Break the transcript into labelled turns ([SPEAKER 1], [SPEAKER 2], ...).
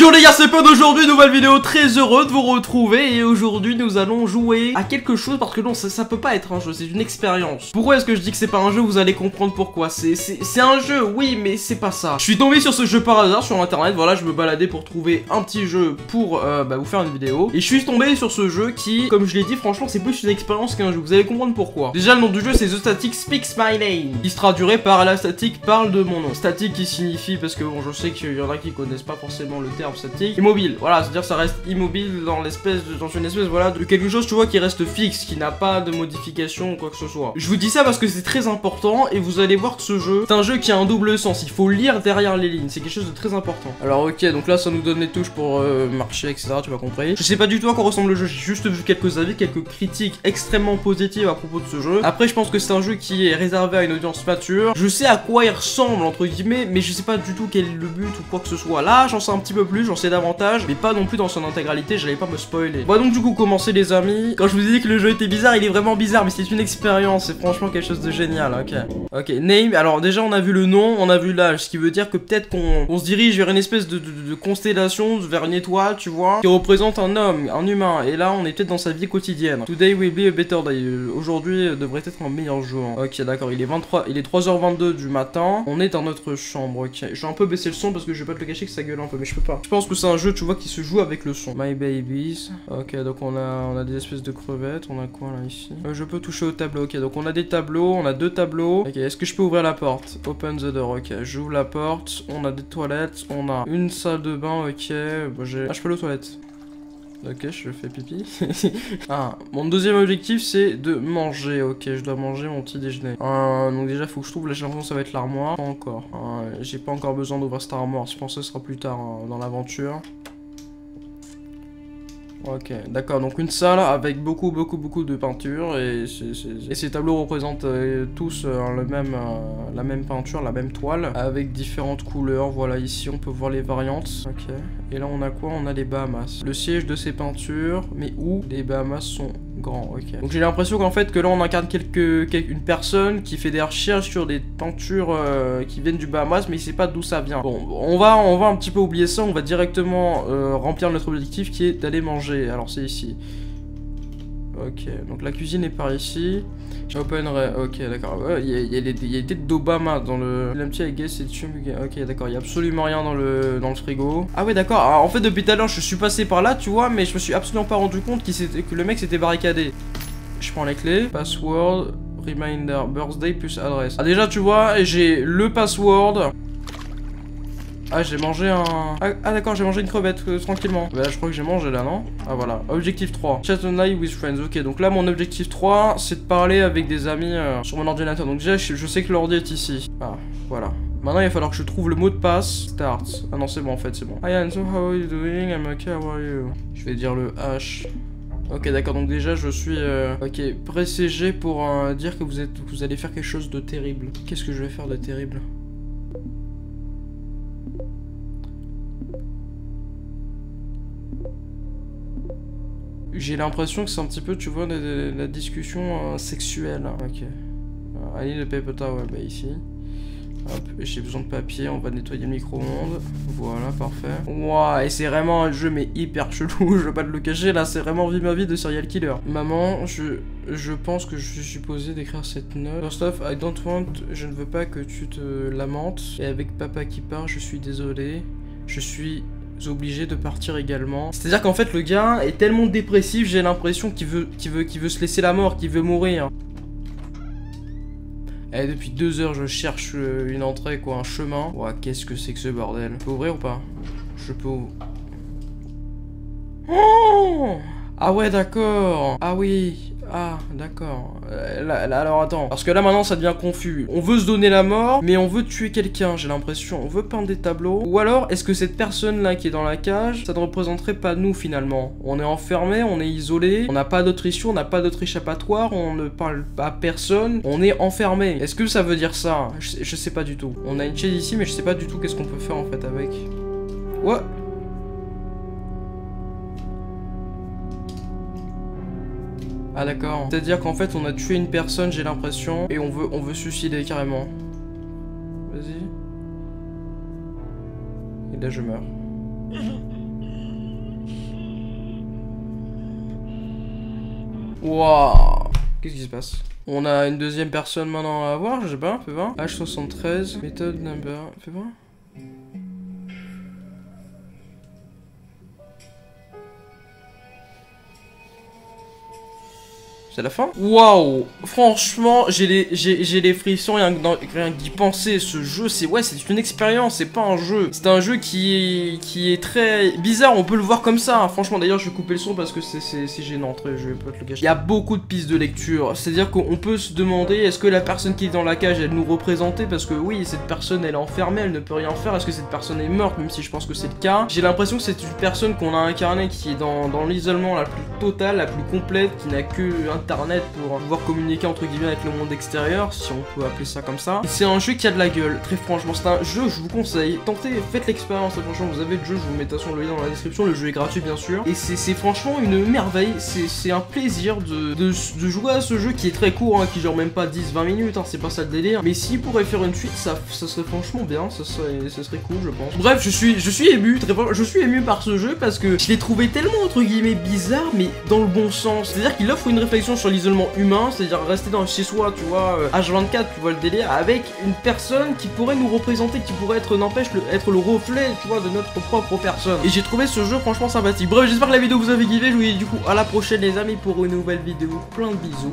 [SPEAKER 1] Yo les gars, c'est Pod aujourd'hui, nouvelle vidéo, très heureux de vous retrouver. Et aujourd'hui nous allons jouer à quelque chose, parce que non, ça peut pas être un jeu, c'est une expérience. Pourquoi est-ce que je dis que c'est pas un jeu? Vous allez comprendre pourquoi. C'est un jeu, oui, mais c'est pas ça. Je suis tombé sur ce jeu par hasard sur internet, voilà, je me baladais pour trouver un petit jeu pour vous faire une vidéo. Et je suis tombé sur ce jeu qui, comme je l'ai dit, franchement c'est plus une expérience qu'un jeu, vous allez comprendre pourquoi. Déjà le nom du jeu c'est The Static Speaks My Name, qui se traduirait par La Statique parle de mon nom. Statique qui signifie, parce que bon je sais qu'il y en a qui connaissent pas forcément le terme statique, immobile, voilà, c'est-à-dire ça reste immobile dans une espèce voilà de quelque chose, tu vois, qui reste fixe, qui n'a pas de modification ou quoi que ce soit. Je vous dis ça parce que c'est très important et vous allez voir que ce jeu, c'est un jeu qui a un double sens, il faut lire derrière les lignes, c'est quelque chose de très important. Alors ok, donc là ça nous donne les touches pour marcher, etc, tu vas compris. Je sais pas du tout à quoi ressemble le jeu, j'ai juste vu quelques avis, quelques critiques extrêmement positives à propos de ce jeu. Après je pense que c'est un jeu qui est réservé à une audience mature, je sais à quoi il ressemble entre guillemets, mais je sais pas du tout quel est le but ou quoi que ce soit. Là j'en sais un petit peu plus, j'en sais davantage, mais pas non plus dans son intégralité, j'allais pas me spoiler. On va donc du coup commencer les amis. Quand je vous ai dit que le jeu était bizarre, il est vraiment bizarre, mais c'est une expérience, c'est franchement quelque chose de génial, ok. Name, alors déjà on a vu le nom, on a vu l'âge, ce qui veut dire que peut-être qu'on se dirige vers une espèce de constellation, vers une étoile, tu vois, qui représente un homme, un humain, et là on est peut-être dans sa vie quotidienne. Today will be a better day, aujourd'hui devrait être un meilleur jour. Ok d'accord, il est 3h22 du matin, on est dans notre chambre, ok. Je vais un peu baisser le son parce que je vais pas te le cacher que ça gueule un peu, mais je peux pas. Je pense que c'est un jeu, tu vois, qui se joue avec le son. My babies. Ok, donc on a des espèces de crevettes. On a quoi là ici? Je peux toucher au tableau. Ok, donc on a des tableaux. On a deux tableaux. Ok, est-ce que je peux ouvrir la porte? Open the door. Ok, j'ouvre la porte. On a des toilettes. On a une salle de bain. Ok, bon, je peux aller aux toilettes. Ok, je fais pipi. Ah, mon deuxième objectif c'est de manger. Ok, je dois manger mon petit déjeuner. Donc déjà faut que je trouve, là j'ai l'impression que ça va être l'armoire. Pas encore. J'ai pas encore besoin d'ouvrir cette armoire. Je pense que ce sera plus tard dans l'aventure. Ok, d'accord, donc une salle avec beaucoup de peinture et ces tableaux représentent tous la même peinture, la même toile avec différentes couleurs. Voilà, ici on peut voir les variantes. Ok, et là on a quoi? On a les Bahamas. Le siège de ces peintures, mais où les Bahamas sont grands. Ok, donc j'ai l'impression qu'en fait que là on incarne une personne qui fait des recherches sur des peintures qui viennent du Bahamas, mais il sait pas d'où ça vient. Bon, on va un petit peu oublier ça, on va directement remplir notre objectif qui est d'aller manger. Alors c'est ici. Ok, donc la cuisine est par ici. J'openerai. Ok, d'accord. Il y a des têtes d'Obama dans le. L'empty I guess it's. Ok, d'accord. Il y a absolument rien dans le frigo. Ah ouais, d'accord. En fait, depuis tout à l'heure, je suis passé par là, tu vois, mais je me suis absolument pas rendu compte que le mec s'était barricadé. Je prends les clés. Password, reminder, birthday plus adresse. Ah déjà, tu vois, j'ai le password. Ah, j'ai mangé un... Ah d'accord, j'ai mangé une crevette, tranquillement. Bah je crois que j'ai mangé là, non? Ah voilà, objectif 3. Chat online with friends. Ok, donc là mon objectif 3, c'est de parler avec des amis sur mon ordinateur. Donc déjà, je sais que l'ordi est ici. Ah, voilà. Maintenant, il va falloir que je trouve le mot de passe. Start. Ah non, c'est bon en fait, c'est bon. Hi Anso, how are you doing? I'm okay, how are you? Je vais dire le H. Ok, d'accord, donc déjà je suis... Ok, pressez G pour dire que vous allez faire quelque chose de terrible. Qu'est-ce que je vais faire de terrible? J'ai l'impression que c'est un petit peu, tu vois, la discussion sexuelle. Ok. Allez, le paper towel, bah ici. Hop, j'ai besoin de papier, on va nettoyer le micro-ondes. Voilà, parfait. Ouah, et c'est vraiment un jeu, mais hyper chelou, je veux pas te le cacher, là, c'est vraiment ma vie de serial killer. Maman, je pense que je suis supposé d'écrire cette note. First off, I don't want, je ne veux pas que tu te lamentes. Et avec papa qui part, je suis désolé. Je suis... obligé de partir également. C'est-à-dire qu'en fait le gars est tellement dépressif, j'ai l'impression qu'il veut se laisser la mort, qu'il veut mourir. Et depuis 2 heures je cherche une entrée, quoi, un chemin. Ouah, qu'est-ce que c'est que ce bordel? Je peux ouvrir ou pas? Je peux ouvrir. Oh, ah ouais, d'accord. Ah oui. Ah, d'accord. Alors attends. Parce que là maintenant ça devient confus. On veut se donner la mort, mais on veut tuer quelqu'un, j'ai l'impression. On veut peindre des tableaux. Ou alors, est-ce que cette personne-là qui est dans la cage, ça ne représenterait pas nous finalement? On est enfermé, on est isolé, on n'a pas d'autre issue, on n'a pas d'autre échappatoire, on ne parle à personne, on est enfermé. Est-ce que ça veut dire ça? Je sais pas du tout. On a une chaise ici, mais je sais pas du tout qu'est-ce qu'on peut faire en fait avec. Ouais. Ah d'accord. C'est-à-dire qu'en fait on a tué une personne, j'ai l'impression, et on veut suicider carrément. Vas-y. Et là je meurs. Waouh. Qu'est-ce qui se passe? On a une deuxième personne maintenant à voir, je sais pas, fais voir. H73, méthode number, fais voir. C'est la fin? Waouh! Franchement, j'ai les frissons rien que d'y penser. Ce jeu, c'est une expérience, c'est pas un jeu. C'est un jeu qui est très bizarre, on peut le voir comme ça. Hein. Franchement, d'ailleurs, je vais couper le son parce que c'est gênant, je vais pas te le cacher. Il y a beaucoup de pistes de lecture, c'est-à-dire qu'on peut se demander, est-ce que la personne qui est dans la cage, elle nous représentait? Parce que oui, cette personne, elle est enfermée, elle ne peut rien faire. Est-ce que cette personne est morte, même si je pense que c'est le cas? J'ai l'impression que c'est une personne qu'on a incarnée qui est dans l'isolement la plus totale, la plus complète, qui n'a que internet pour pouvoir communiquer entre guillemets avec le monde extérieur, si on peut appeler ça comme ça. C'est un jeu qui a de la gueule, très franchement, c'est un jeu, je vous conseille, tentez, faites l'expérience, franchement, vous avez le jeu, je vous mets de toute façon le lien dans la description, le jeu est gratuit bien sûr, et c'est franchement une merveille, c'est un plaisir de jouer à ce jeu qui est très court, hein, qui dure même pas 10-20 minutes, hein, c'est pas ça le délire, mais s'il pourrait faire une suite, ça serait franchement bien, ça serait cool je pense. Bref, je suis ému, je suis ému par ce jeu parce que je l'ai trouvé tellement entre guillemets bizarre, mais dans le bon sens, c'est-à-dire qu'il offre une réflexion sur l'isolement humain, c'est-à-dire rester chez soi, tu vois, H24, tu vois le délire, avec une personne qui pourrait nous représenter, qui pourrait être, n'empêche, être le reflet, tu vois, de notre propre personne. Et j'ai trouvé ce jeu franchement sympathique. Bref, j'espère que la vidéo vous a fait kiffer, je vous dis du coup à la prochaine les amis pour une nouvelle vidéo, plein de bisous.